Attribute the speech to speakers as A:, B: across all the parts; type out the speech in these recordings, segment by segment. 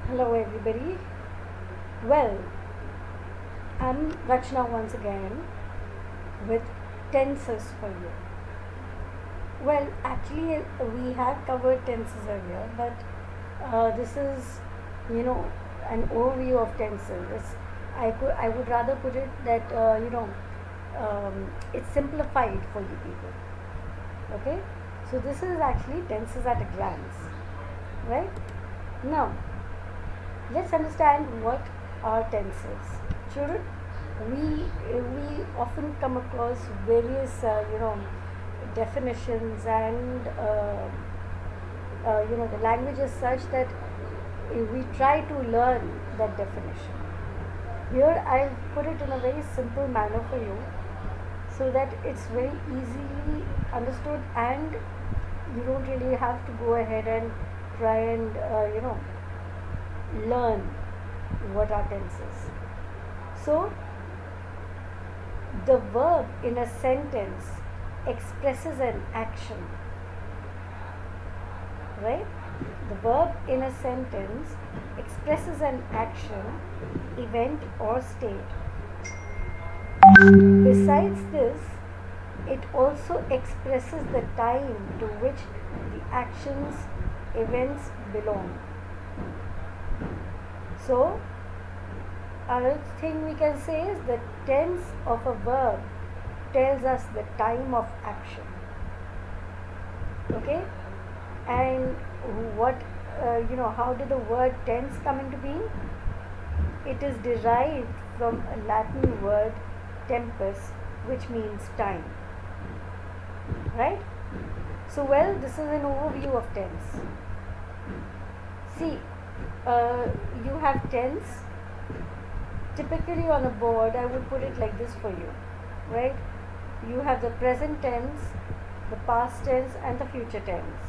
A: Hello everybody. Well, I'm Rachna once again with tenses for you. Well, actually, we have covered tenses earlier, but this is, you know, an overview of tenses. I would rather put it that it's simplified for you people. Okay, so this is actually tenses at a glance, right? Now, let's understand what are tenses. Children, we often come across various definitions and the language is such that we try to learn that definition. Here I've put it in a very simple manner for you so that it's very easily understood and you don't really have to go ahead and try and learn what are tenses. So the verb in a sentence expresses an action, right? The verb in a sentence expresses an action, event, or state. Besides this, it also expresses the time to which the actions, events belong. So, another thing we can say is the tense of a verb tells us the time of action. Okay, and how did the word tense come into being? It is derived from a Latin word tempus, which means time. Right? So, well, this is an overview of tense. See, you have tense. Typically on a board, I would put it like this for you, right? You have the present tense, the past tense, and the future tense.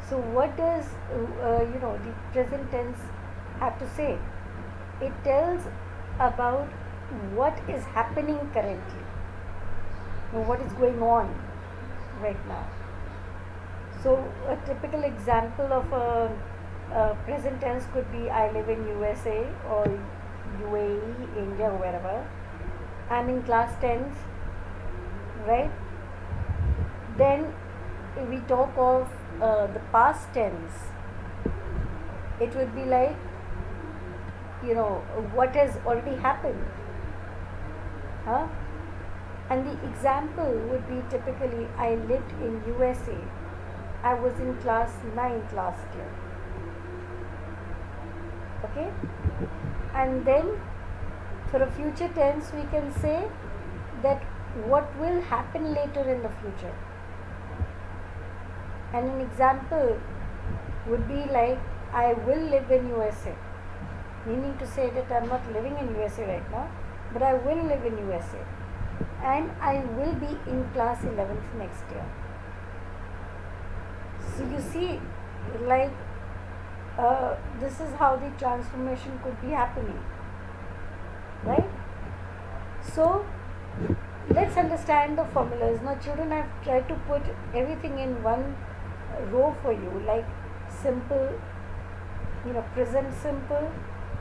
A: So, what does the present tense have to say? It tells about what is happening currently, what is going on right now. So, a typical example of a present tense could be I live in USA or UAE, India, or wherever. I'm in class 10th, right? Then we talk of the past tense. It would be like, what has already happened. Huh? And the example would be typically I lived in USA. I was in class 9th last year. Okay? And then for a future tense we can say that what will happen later in the future. And an example would be like I will live in USA, meaning to say that I'm not living in USA right now, but I will live in USA and I will be in class 11th next year. So you see, like this is how the transformation could be happening, right? So let's understand the formulas. Now children, I've tried to put everything in one row for you, like simple, present simple,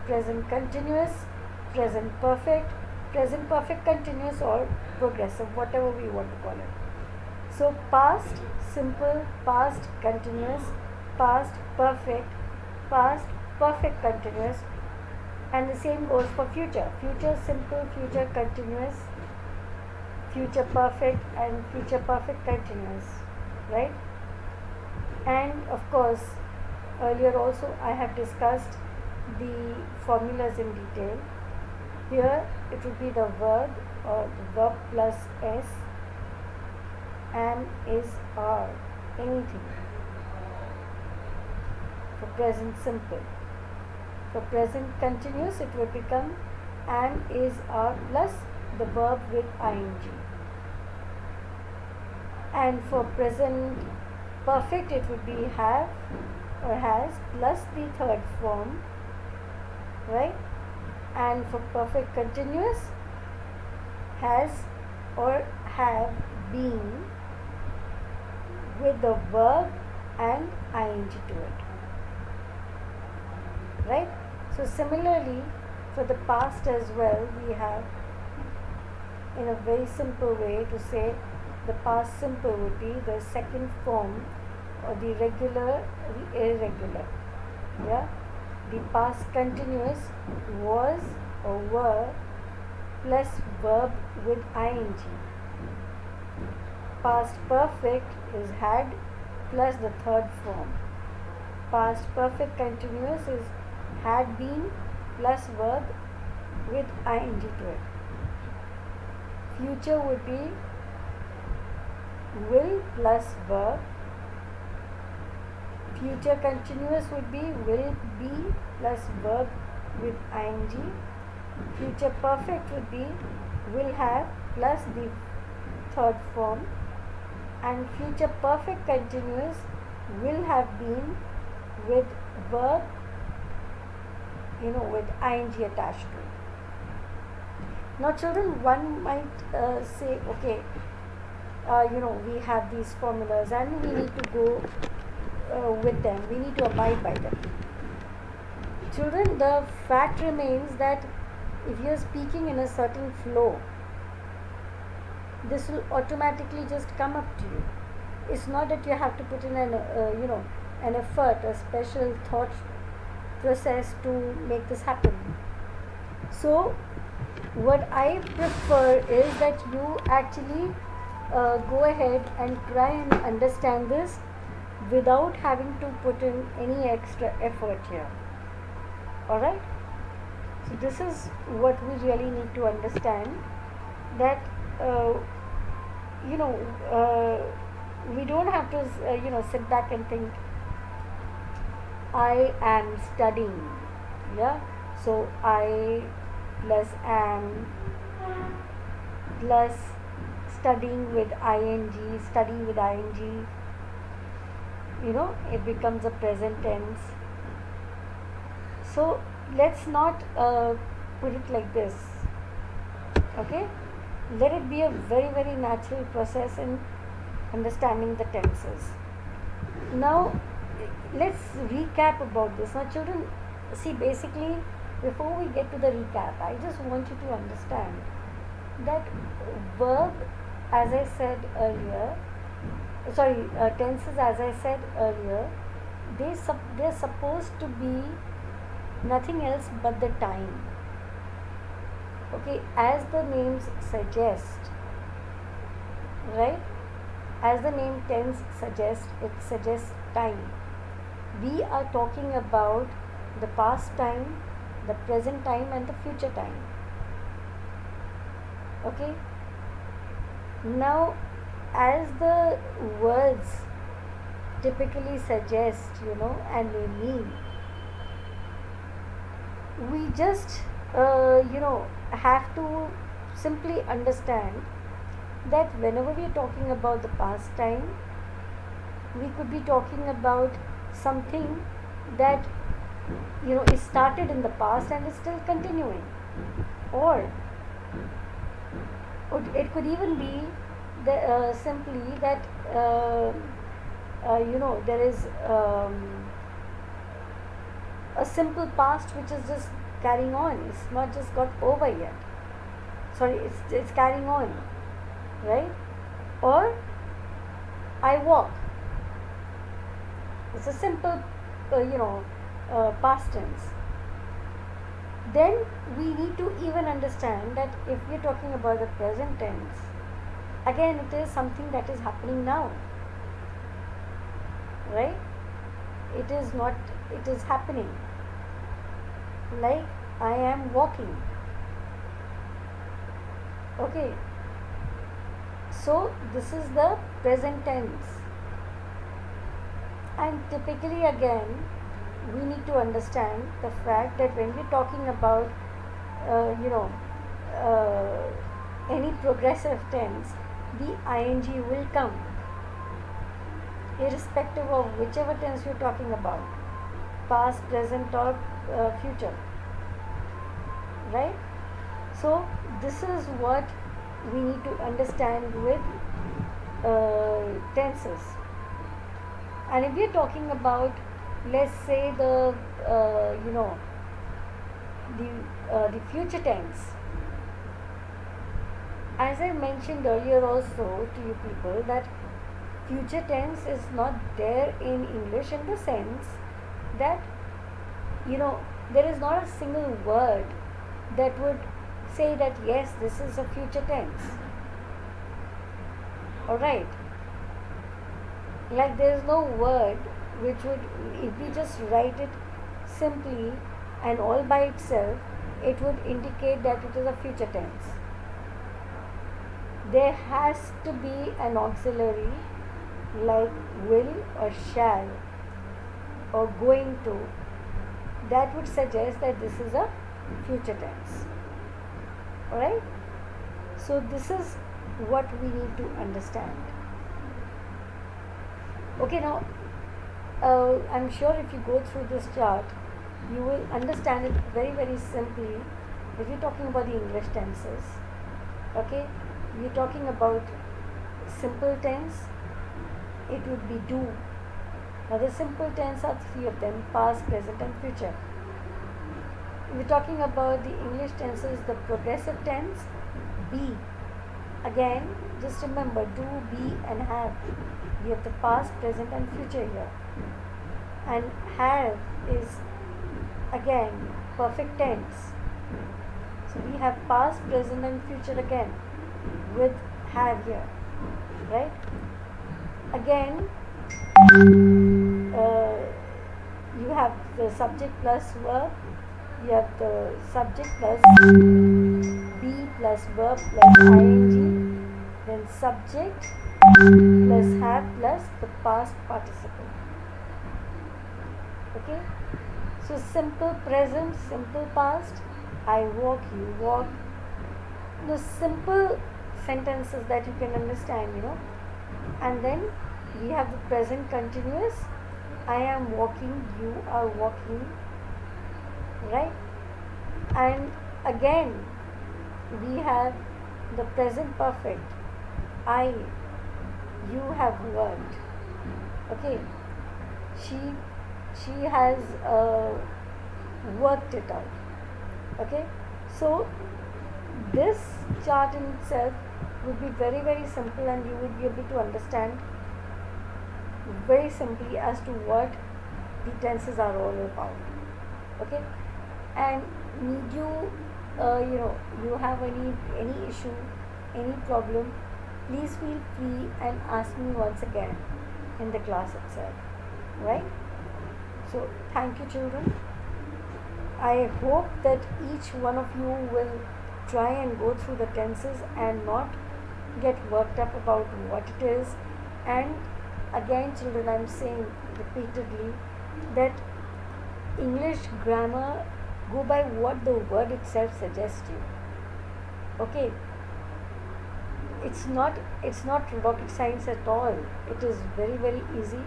A: present continuous, present perfect continuous, or progressive, whatever we want to call it. So past simple, past continuous, past perfect continuous, and the same goes for future simple, future continuous, future perfect, and future perfect continuous, right? And of course, earlier also I have discussed the formulas in detail. Here it would be the verb or the verb plus s, am, is, are, anything. For present simple. For present continuous, it would become am, is, are plus the verb with ing. And for present perfect, it would be have or has plus the third form, right? And for perfect continuous, has or have been with the verb and ing to it. right? So similarly, for the past as well, we have, in a very simple way to say, the past simple would be the second form, or the regular, the irregular. Yeah, the past continuous was or were plus verb with ing. Past perfect is had plus the third form. Past perfect continuous is had been plus verb with ing to it. Future would be will plus verb. Future continuous would be will be plus verb with ing. Future perfect would be will have plus the third form, and future perfect continuous will have been with verb, with ing attached to it. Now children, one might say, okay, we have these formulas and we need to go with them, we need to abide by them. Children, the fact remains that if you are speaking in a certain flow, this will automatically just come up to you. It's not that you have to put in an effort, a special thought process to make this happen. So what I prefer is that you actually go ahead and try and understand this without having to put in any extra effort here. Alright? So this is what we really need to understand, that we don't have to sit back and think I am studying. Yeah, so I plus am plus studying with ing, studying with ing, it becomes a present tense. So let's not put it like this. Okay, let it be a very, very natural process in understanding the tenses. Now let's recap about this. Now children, see, basically, before we get to the recap, I just want you to understand that verb, as I said earlier, tenses, as I said earlier, they're supposed to be nothing else but the time. Okay, as the names suggest, right? As the name tense suggests, it suggests time. We are talking about the past time, the present time, and the future time. Okay, now as the words typically suggest, and they mean, we just have to simply understand that whenever we are talking about the past time, we could be talking about something that is started in the past and is still continuing, or it could even be simply that there is a simple past which is just carrying on. It's not just got over yet. Sorry, it's carrying on, right? Or I walk. It's a simple past tense. Then we need to even understand that if we're talking about the present tense, again it is something that is happening now, right? It is happening, like I am walking. Okay, so this is the present tense, and typically again we need to understand the fact that when we're talking about any progressive tense, the ing will come irrespective of whichever tense you're talking about, past, present, or future, right? So this is what we need to understand with tenses. And if we're talking about let's say you know, the future tense. As I mentioned earlier also to you people, that future tense is not there in English in the sense that, you know, there is not a single word that would say that yes, this is a future tense. Alright, like there is no word which would, if we just write it simply and all by itself, it would indicate that it is a future tense. There has to be an auxiliary like will or shall or going to, that would suggest that this is a future tense. Alright, so this is what we need to understand. Okay, now I'm sure if you go through this chart, you will understand it very, very simply. If you're talking about the English tenses, okay, we're talking about simple tense, it would be do. Now the simple tense are three of them: past, present and future. We're talking about the English tenses, the progressive tense, be. Again, just remember, do, be and have. We have the past, present and future here. And have is again perfect tense. So we have past, present and future again with have here, right? Again, you have the subject plus verb, you have the subject plus be plus verb plus ing, then subject plus have plus the past participle. Okay, so simple present, simple past, I walk, you walk, the simple sentences that you can understand, you know. And then we have the present continuous, I am walking, you are walking, right? And again we have the present perfect, I, you have worked. Okay, she has worked it out. Okay, so this chart in itself would be very, very simple, and you would be able to understand very simply as to what the tenses are all about. Okay, and need you you know, you have any issue, any problem, please feel free and ask me once again in the class itself, right? So thank you children. I hope that each one of you will try and go through the tenses and not get worked up about what it is. And again children, I'm saying repeatedly that English grammar, go by what the word itself suggests you. Okay, it's not rocket science at all. It is very, very easy.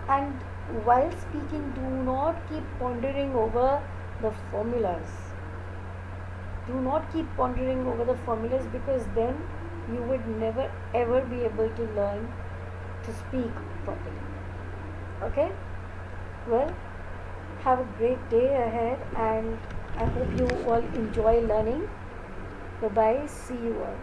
A: And while speaking, do not keep pondering over the formulas. Do not keep pondering over the formulas, because then you would never ever be able to learn to speak properly. Okay, well, have a great day ahead, and I hope you all enjoy learning. Bye bye, see you all.